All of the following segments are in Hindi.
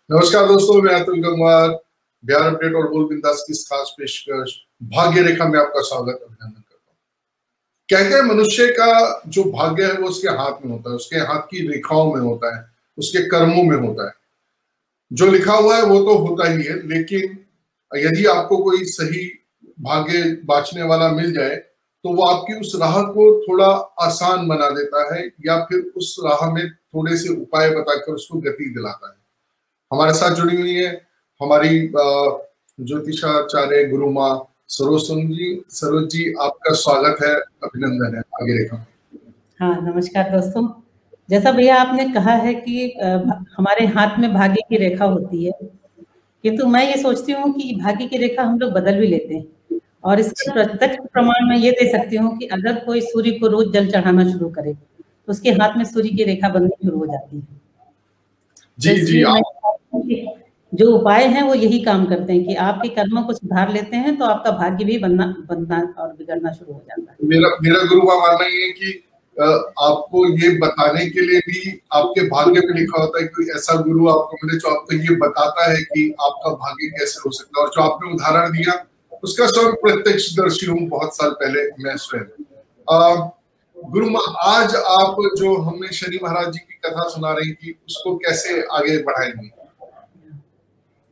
नमस्कार दोस्तों, मैं अतुल गंगवार। बिहार अपडेट और बोल बिंदास की खास पेशकश भाग्य रेखा में आपका स्वागत, अभिनंदन करता हूँ। कहते हैं मनुष्य का जो भाग्य है वो उसके हाथ में होता है, उसके हाथ की रेखाओं में होता है, उसके कर्मों में होता है। जो लिखा हुआ है वो तो होता ही है, लेकिन यदि आपको कोई सही भाग्य बांचने वाला मिल जाए तो वो आपकी उस राह को थोड़ा आसान बना देता है, या फिर उस राह में थोड़े से उपाय बताकर उसको गति दिलाता है। हमारे साथ जुड़ी हुई है हमारी ज्योतिषाचार्य गुरु माँ सरोज जी। सरोज जी, आपका स्वागत है, अभिनंदन है। आगे रेखा। हाँ, नमस्कार दोस्तों। जैसा भैया आपने कहा है कि हमारे हाथ में भाग्य की रेखा होती है, किंतु मैं ये सोचती हूँ कि भाग्य की रेखा हम लोग बदल भी लेते हैं। और इसका प्रत्यक्ष प्रमाण मैं ये दे सकती हूँ कि अगर कोई सूर्य को रोज जल चढ़ाना शुरू करे तो उसके हाथ में सूर्य की रेखा बननी शुरू हो जाती है। जी, जो उपाय हैं वो यही काम करते हैं कि आपके कर्मों को सुधार लेते हैं तो आपका भाग्य भी बनना और बिगड़ना शुरू हो जाता है। मेरा गुरु का मानना ये है कि आपको ये बताने के लिए भी आपके भाग्य में लिखा होता है कि ऐसा गुरु आपको मिले जो आपको ये बताता है कि आपका भाग्य कैसे हो सकता है। और जो आपने उदाहरण दिया उसका स्वयं प्रत्यक्षदर्शी हूँ, बहुत साल पहले मैं स्वयं। गुरु माँ, आज आप जो हमें शनि महाराज जी की कथा सुना रही थी उसको कैसे आगे बढ़ाएंगे?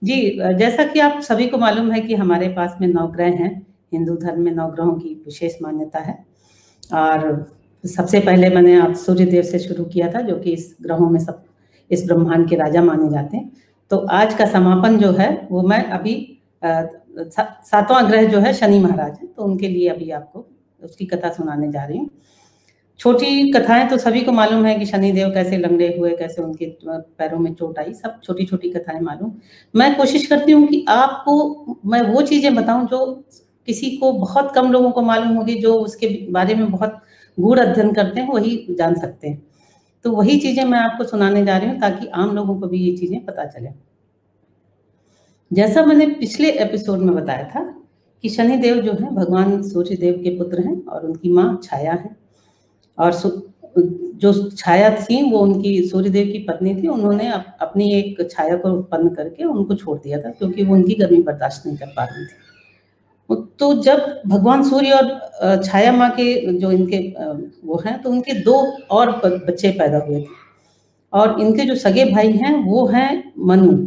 जी, जैसा कि आप सभी को मालूम है कि हमारे पास में 9 ग्रह हैं। हिंदू धर्म में 9 ग्रहों की विशेष मान्यता है। और सबसे पहले मैंने आप सूर्य देव से शुरू किया था, जो कि इस ग्रहों में सब इस ब्रह्मांड के राजा माने जाते हैं। तो आज का समापन जो है वो मैं अभी 7वां ग्रह जो है शनि महाराज है, तो उनके लिए अभी आपको उसकी कथा सुनाने जा रही हूँ। छोटी कथाएं तो सभी को मालूम है कि शनिदेव कैसे लंगड़े हुए, कैसे उनके पैरों में चोट आई, सब छोटी छोटी कथाएं मालूम। मैं कोशिश करती हूँ कि आपको मैं वो चीजें बताऊं जो किसी को, बहुत कम लोगों को मालूम होगी, जो उसके बारे में बहुत गूढ़ अध्ययन करते हैं वही जान सकते हैं। तो वही चीजें मैं आपको सुनाने जा रही हूँ ताकि आम लोगों को भी ये चीजें पता चले। जैसा मैंने पिछले एपिसोड में बताया था कि शनिदेव जो है भगवान सूर्य देव के पुत्र हैं और उनकी माँ छाया है। और जो छाया थी वो उनकी सूर्यदेव की पत्नी थी। उन्होंने अपनी एक छाया को उत्पन्न करके उनको छोड़ दिया था क्योंकि वो उनकी गर्मी बर्दाश्त नहीं कर पा रही थी। तो जब भगवान सूर्य और छाया माँ के जो इनके वो हैं, तो उनके 2 और बच्चे पैदा हुए थे। और इनके जो सगे भाई हैं वो हैं मनु,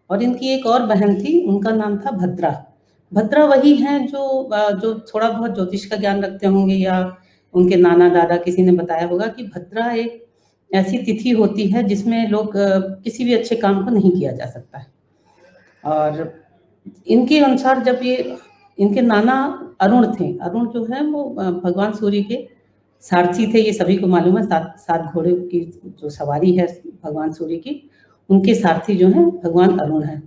और इनकी एक और बहन थी, उनका नाम था भद्रा। भद्रा वही हैं जो थोड़ा बहुत ज्योतिष का ज्ञान रखते होंगे, या उनके नाना दादा किसी ने बताया होगा कि भद्रा एक ऐसी तिथि होती है जिसमें लोग किसी भी अच्छे काम को नहीं किया जा सकता है। और इनके अनुसार जब ये इनके नाना अरुण थे, अरुण जो है वो भगवान सूर्य के सारथी थे, ये सभी को मालूम है। 7 घोड़े की जो सवारी है भगवान सूर्य की, उनके सारथी जो हैं भगवान अरुण हैं।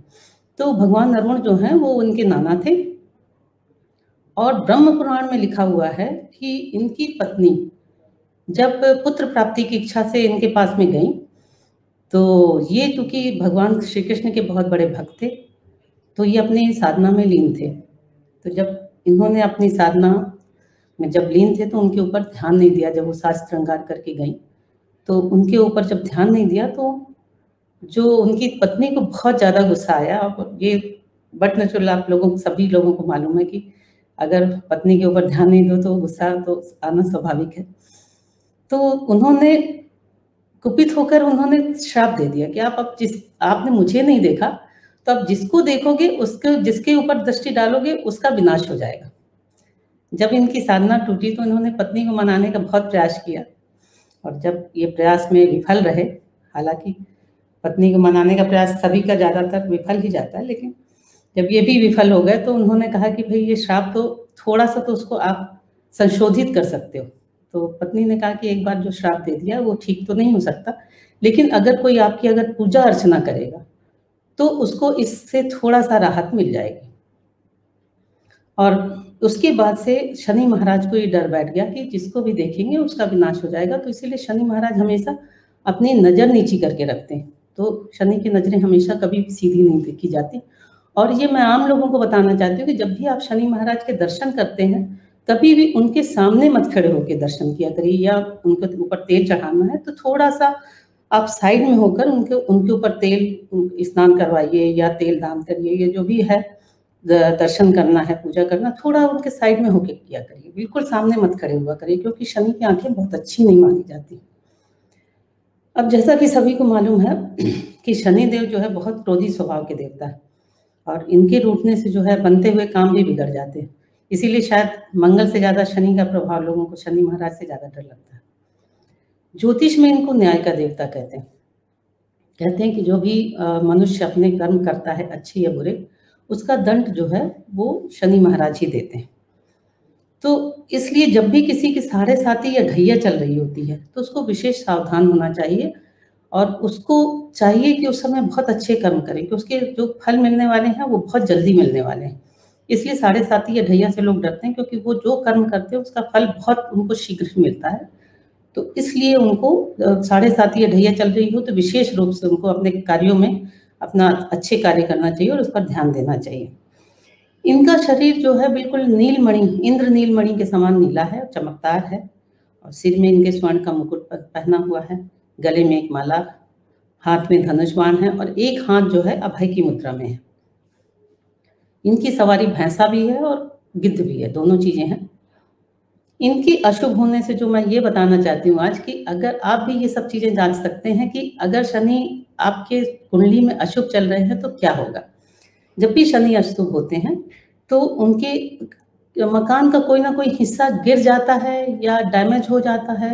तो भगवान अरुण जो हैं वो उनके नाना थे। और ब्रह्म पुराण में लिखा हुआ है कि इनकी पत्नी जब पुत्र प्राप्ति की इच्छा से इनके पास में गई, तो ये चूंकि भगवान श्री कृष्ण के बहुत बड़े भक्त थे, तो ये अपनी साधना में लीन थे। तो जब इन्होंने अपनी साधना में जब लीन थे तो उनके ऊपर ध्यान नहीं दिया। जब वो साज श्रृंगार करके गई तो उनके ऊपर जब ध्यान नहीं दिया तो जो उनकी पत्नी को बहुत ज़्यादा गुस्सा आया। और ये बट नेचुरल, आप लोगों सभी लोगों को मालूम है कि अगर पत्नी के ऊपर ध्यान नहीं दो तो गुस्सा तो आना स्वाभाविक है। तो उन्होंने कुपित होकर उन्होंने श्राप दे दिया कि आप अब आपने मुझे नहीं देखा तो अब जिसको देखोगे उसके, जिसके ऊपर दृष्टि डालोगे उसका विनाश हो जाएगा। जब इनकी साधना टूटी तो इन्होंने पत्नी को मनाने का बहुत प्रयास किया, और जब ये प्रयास में विफल रहे, हालांकि पत्नी को मनाने का प्रयास सभी का ज़्यादातर विफल ही जाता है, लेकिन जब ये भी विफल हो गए तो उन्होंने कहा कि भाई ये श्राप तो थोड़ा सा तो उसको आप संशोधित कर सकते हो। तो पत्नी ने कहा कि एक बार जो श्राप दे दिया वो ठीक तो नहीं हो सकता, लेकिन अगर कोई आपकी अगर पूजा अर्चना करेगा तो उसको इससे थोड़ा सा राहत मिल जाएगी। और उसके बाद से शनि महाराज को ये डर बैठ गया कि जिसको भी देखेंगे उसका विनाश हो जाएगा। तो इसीलिए शनि महाराज हमेशा अपनी नज़र नीची करके रखते हैं। तो शनि की नज़रें हमेशा कभी सीधी नहीं देखी जाती। और ये मैं आम लोगों को बताना चाहती हूँ कि जब भी आप शनि महाराज के दर्शन करते हैं, कभी भी उनके सामने मत खड़े होकर दर्शन किया करिए, या उनके ऊपर तेल चढ़ाना है तो थोड़ा सा आप साइड में होकर उनके ऊपर तेल स्नान करवाइए या तेल दान करिए, ये जो भी है दर्शन करना है, पूजा करना, थोड़ा उनके साइड में होकर किया करिए, बिल्कुल सामने मत खड़े हुआ करिए, क्योंकि शनि की आंखें बहुत अच्छी नहीं मानी जाती। अब जैसा कि सभी को मालूम है कि शनि देव जो है बहुत क्रोधी स्वभाव के देवता है, और इनके रूठने से जो है बनते हुए काम भी बिगड़ जाते हैं। इसीलिए शायद मंगल से ज़्यादा शनि का प्रभाव लोगों को शनि महाराज से ज़्यादा डर लगता है। ज्योतिष में इनको न्याय का देवता कहते हैं। कहते हैं कि जो भी मनुष्य अपने कर्म करता है, अच्छे या बुरे, उसका दंड जो है वो शनि महाराज ही देते हैं। तो इसलिए जब भी किसी की साढ़े साती या ढैया चल रही होती है तो उसको विशेष सावधान होना चाहिए, और उसको चाहिए कि उस समय बहुत अच्छे कर्म करें, कि उसके जो फल मिलने वाले हैं वो बहुत जल्दी मिलने वाले हैं। इसलिए साढ़े साती या ढैया से लोग डरते हैं, क्योंकि वो जो कर्म करते हैं उसका फल बहुत उनको शीघ्र मिलता है। तो इसलिए उनको साढ़े साती या ढैया चल रही हो तो विशेष रूप से उनको अपने कार्यों में अपना अच्छे कार्य करना चाहिए और उस पर ध्यान देना चाहिए। इनका शरीर जो है बिल्कुल नीलमणि, इंद्र नीलमणि के समान नीला है, चमकदार है, और सिर में इनके स्वर्ण का मुकुट पहना हुआ है, गले में एक माला, हाथ में धनुष बाण है, और एक हाथ जो है अभय की मुद्रा में है। इनकी सवारी भैंसा भी है और गिद्ध भी है, दोनों चीजें हैं। इनकी अशुभ होने से जो मैं ये बताना चाहती हूँ आज, कि अगर आप भी ये सब चीजें जान सकते हैं कि अगर शनि आपके कुंडली में अशुभ चल रहे हैं तो क्या होगा। जब भी शनि अशुभ होते हैं तो उनके मकान का कोई ना कोई हिस्सा गिर जाता है या डैमेज हो जाता है,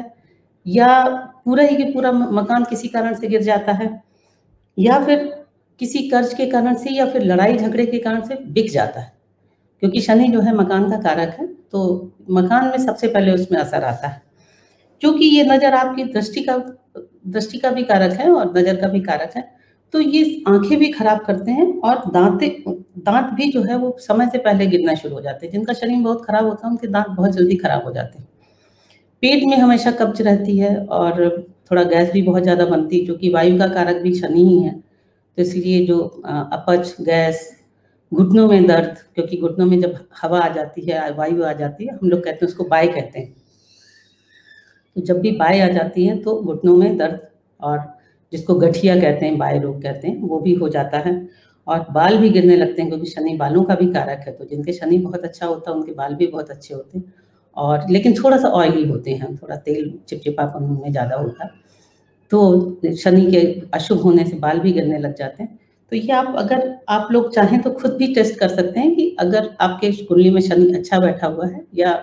या पूरा ही कि पूरा मकान किसी कारण से गिर जाता है, या फिर किसी कर्ज के कारण से, या फिर लड़ाई झगड़े के कारण से बिक जाता है। क्योंकि शनि जो है मकान का कारक है, तो मकान में सबसे पहले उसमें असर आता है। क्योंकि ये नज़र आपकी दृष्टि का भी कारक है और नज़र का भी कारक है, तो ये आंखें भी खराब करते हैं, और दांत भी जो है वो समय से पहले गिरना शुरू हो जाते हैं। जिनका शरीर बहुत खराब होता है उनके दांत बहुत जल्दी खराब हो जाते हैं। पेट में हमेशा कब्ज रहती है, और थोड़ा गैस भी बहुत ज़्यादा बनती है, क्योंकि वायु का कारक भी शनि ही है। तो इसलिए जो अपच, गैस, घुटनों में दर्द, क्योंकि घुटनों में जब हवा आ जाती है, वायु आ जाती है, हम लोग कहते हैं उसको बाय कहते हैं, तो जब भी बाय आ जाती है तो घुटनों में दर्द, और जिसको गठिया कहते हैं, बाय रोग कहते हैं, वो भी हो जाता है। और बाल भी गिरने लगते हैं, क्योंकि शनि बालों का भी कारक है। तो जिनके शनि बहुत अच्छा होता है उनके बाल भी बहुत अच्छे होते हैं, और लेकिन थोड़ा सा ऑयली होते हैं, थोड़ा तेल चिपचिपापन उनमें ज़्यादा होता है। तो शनि के अशुभ होने से बाल भी गिरने लग जाते हैं। तो ये अगर आप लोग चाहें तो खुद भी टेस्ट कर सकते हैं कि अगर आपके कुंडली में शनि अच्छा बैठा हुआ है या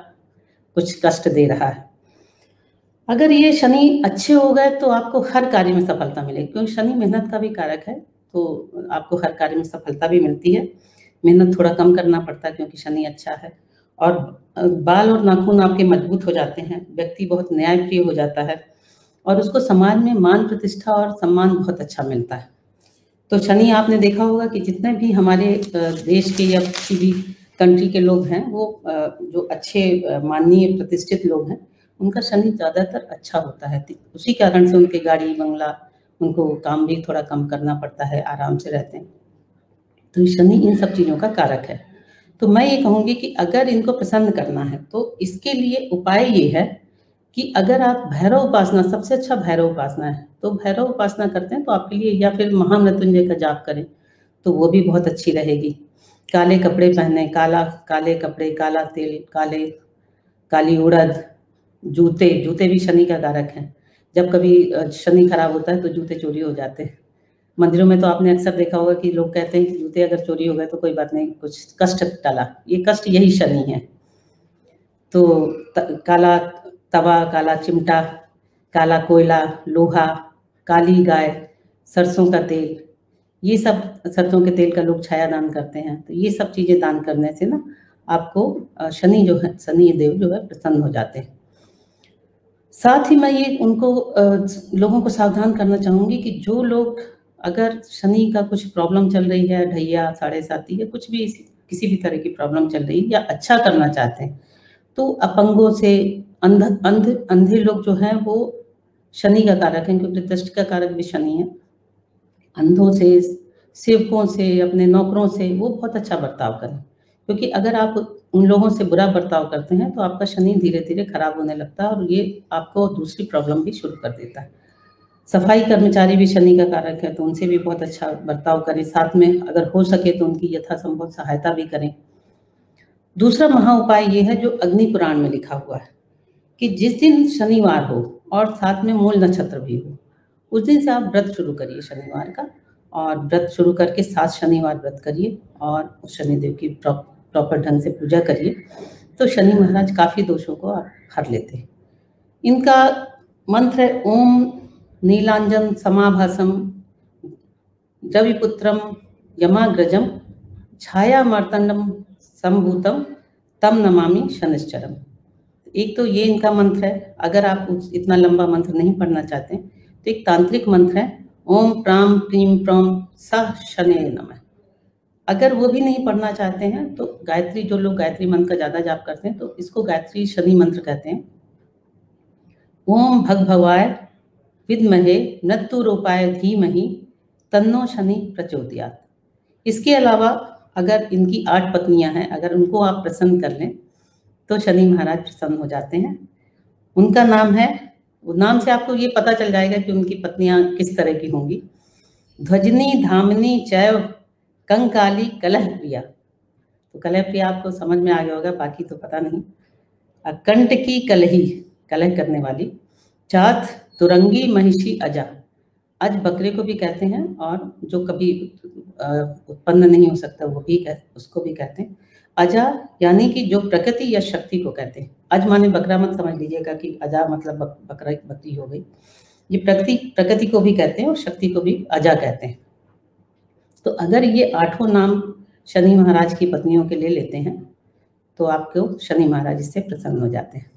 कुछ कष्ट दे रहा है। अगर ये शनि अच्छे हो गए तो आपको हर कार्य में सफलता मिलेगी, क्योंकि शनि मेहनत का भी कारक है, तो आपको हर कार्य में सफलता भी मिलती है। मेहनत थोड़ा कम करना पड़ता है क्योंकि शनि अच्छा है, और बाल और नाखून आपके मजबूत हो जाते हैं, व्यक्ति बहुत न्यायप्रिय हो जाता है, और उसको समाज में मान प्रतिष्ठा और सम्मान बहुत अच्छा मिलता है। तो शनि आपने देखा होगा कि जितने भी हमारे देश के या किसी भी कंट्री के लोग हैं, वो जो अच्छे माननीय प्रतिष्ठित लोग हैं, उनका शनि ज़्यादातर अच्छा होता है। उसी कारण से उनके गाड़ी बंगला, उनको काम भी थोड़ा कम करना पड़ता है, आराम से रहते हैं। तो शनि इन सब चीज़ों का कारक है। तो मैं ये कहूँगी कि अगर इनको प्रसन्न करना है तो इसके लिए उपाय ये है कि अगर आप भैरव उपासना, सबसे अच्छा भैरव उपासना है, तो भैरव उपासना करते हैं तो आपके लिए, या फिर महामृत्युंजय का जाप करें तो वो भी बहुत अच्छी रहेगी। काले कपड़े पहने, काले कपड़े, काला तेल, काली उड़द, जूते भी शनि का कारक हैं। जब कभी शनि खराब होता है तो जूते चोरी हो जाते हैं। मंदिरों में तो आपने अक्सर देखा होगा कि लोग कहते हैं कि जूते अगर चोरी हो गए तो कोई बात नहीं, कुछ कष्ट टला, ये कष्ट यही शनि है। तो काला तवा, काला चिमटा, काला कोयला, लोहा, काली गाय, सरसों का तेल, ये सब, सरसों के तेल का लोग छाया दान करते हैं। तो ये सब चीज़ें दान करने से ना आपको शनि जो है, शनि देव जो है प्रसन्न हो जाते हैं। साथ ही मैं ये उनको लोगों को सावधान करना चाहूँगी कि जो लोग, अगर शनि का कुछ प्रॉब्लम चल रही है, ढैया, साढ़े साती या कुछ भी किसी भी तरह की प्रॉब्लम चल रही है, या अच्छा करना चाहते हैं, तो अपंगों से, अंधे लोग जो हैं वो शनि का कारक है, क्योंकि दृष्टि का कारक भी शनि है। अंधों से, सेवकों से, अपने नौकरों से वो बहुत अच्छा बर्ताव करें, क्योंकि अगर आप उन लोगों से बुरा बर्ताव करते हैं तो आपका शनि धीरे धीरे खराब होने लगता है, और ये आपको दूसरी प्रॉब्लम भी शुरू कर देता है। सफाई कर्मचारी भी शनि का कारक है, तो उनसे भी बहुत अच्छा बर्ताव करें, साथ में अगर हो सके तो उनकी यथासंभव सहायता भी करें। दूसरा महा उपाय ये है जो अग्नि पुराण में लिखा हुआ है कि जिस दिन शनिवार हो और साथ में मूल नक्षत्र भी हो, उस दिन से आप व्रत शुरू करिए शनिवार का, और व्रत शुरू करके 7 शनिवार व्रत करिए और उस शनिदेव की प्रॉपर ढंग से पूजा करिए, तो शनि महाराज काफ़ी दोषों को आप हर लेते हैं। इनका मंत्र है ओम नीलांजन समाभासम द्रविपुत्रम यमाग्रजम छाया मार्तंडम संभूतम तम नमामि शनिश्चरम। एक तो ये इनका मंत्र है। अगर आप इतना लंबा मंत्र नहीं पढ़ना चाहते तो एक तांत्रिक मंत्र है ओम प्राम प्रीम प्रम सह शने नमः। अगर वो भी नहीं पढ़ना चाहते हैं तो गायत्री, जो लोग गायत्री मंत्र का ज़्यादा जाप करते हैं तो इसको गायत्री शनि मंत्र कहते हैं। ओम भगभवाय विद्महे मृत्युरूपाय धीमहि तन्नो शनि प्रचोदयात्। इसके अलावा अगर इनकी 8 पत्नियां हैं, अगर उनको आप प्रसन्न कर लें तो शनि महाराज प्रसन्न हो जाते हैं। उनका नाम है, नाम से आपको ये पता चल जाएगा कि उनकी पत्नियां किस तरह की होंगी। ध्वजनी धामनी चैव कंकाली कलह प्रिया। तो कलह प्रिया आपको समझ में आ गया होगा, बाकी तो पता नहीं। कंटकी कलही, कलह करने वाली। चाथ तुरंगी महिषी अजा, अज बकरे को भी कहते हैं और जो कभी उत्पन्न नहीं हो सकता वो भी उसको भी कहते हैं। अजा यानी कि जो प्रकृति या शक्ति को कहते हैं। अज माने बकरा मत समझ लीजिएगा कि अजा मतलब बकरा बकरी हो गई। ये प्रकृति को भी कहते हैं और शक्ति को भी अजा कहते हैं। तो अगर ये 8 नाम शनि महाराज की पत्नियों के ले लेते हैं तो आपको शनि महाराज इससे प्रसन्न हो जाते हैं।